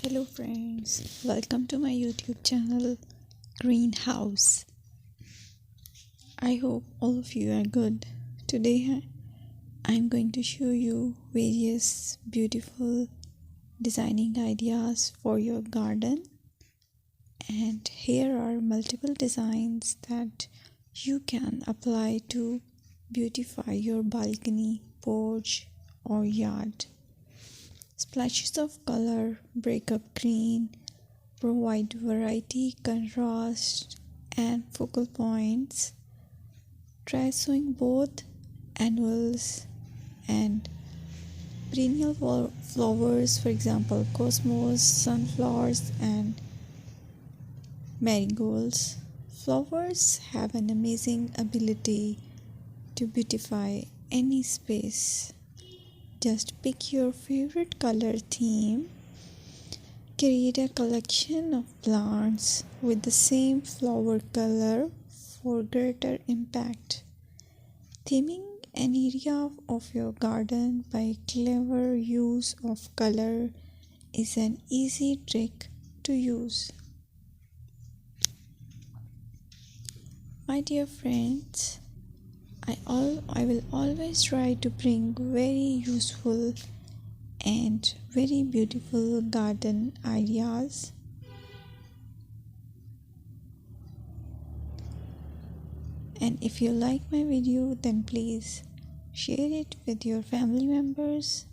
Hello friends, welcome to my YouTube channel Greenhouse. I hope all of you are good. Today I'm going to show you various beautiful designing ideas for your garden, and here are multiple designs that you can apply to beautify your balcony, porch or yard. Splashes of color break up green, provide variety, contrast, and focal points. Try sowing both annuals and perennial flowers, for example, cosmos, sunflowers, and marigolds. Flowers have an amazing ability to beautify any space. Just pick your favorite color theme. Create a collection of plants with the same flower color for greater impact. Theming an area of your garden by clever use of color is an easy trick to use. My dear friends, I will always try to bring very useful and very beautiful garden ideas. And if you like my video, then please share it with your family members.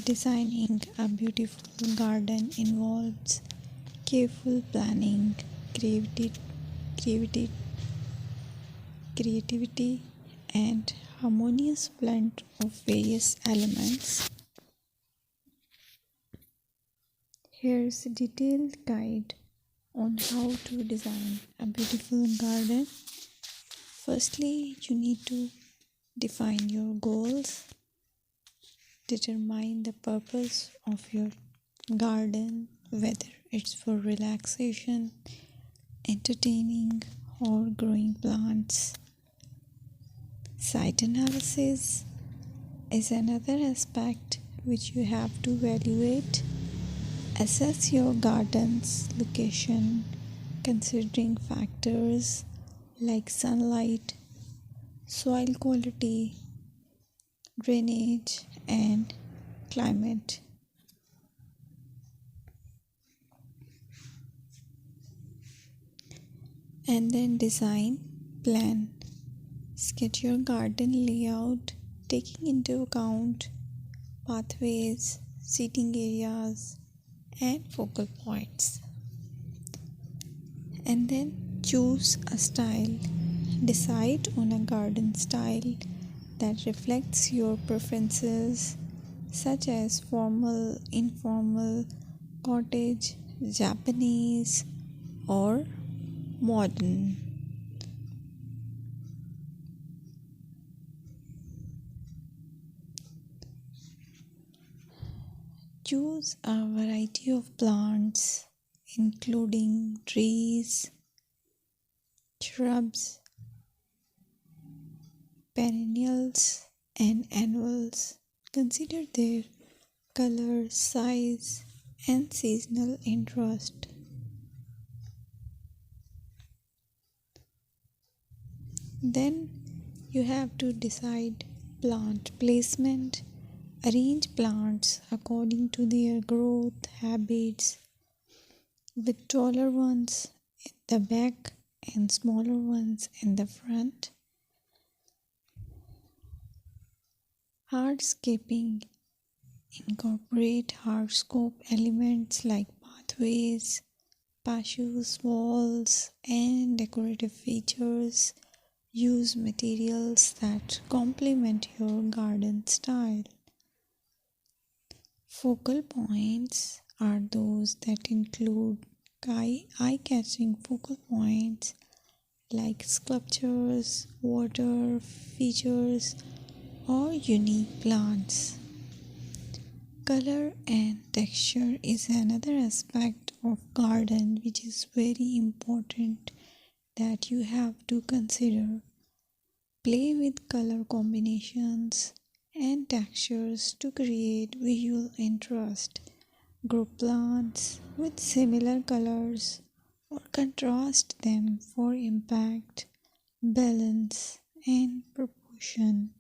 Designing a beautiful garden involves careful planning, creativity, creativity, and harmonious blend of various elements. Here's a detailed guide on how to design a beautiful garden. Firstly, you need to define your goals. Determine the purpose of your garden, whether it's for relaxation, entertaining, or growing plants. Site analysis is another aspect which you have to evaluate. Assess your garden's location, considering factors like sunlight, soil quality, drainage, and climate. And then design plan. Sketch your garden layout, taking into account pathways, seating areas, and focal points. And then choose a style. Decide on a garden style that reflects your preferences, such as formal, informal, cottage, Japanese, or modern. Choose a variety of plants, including trees, shrubs, perennials, and annuals. Consider their color, size, and seasonal interest. Then you have to decide plant placement. Arrange plants according to their growth habits, with taller ones in the back and smaller ones in the front. Hardscaping. Incorporate hardscape elements like pathways, patios, walls, and decorative features. Use materials that complement your garden style. Focal points are those that include eye-catching focal points like sculptures, water features, or unique plants. Color and texture is another aspect of garden which is very important that you have to consider. Play with color combinations and textures to create visual interest. Group plants with similar colors or contrast them for impact, balance, and proportion.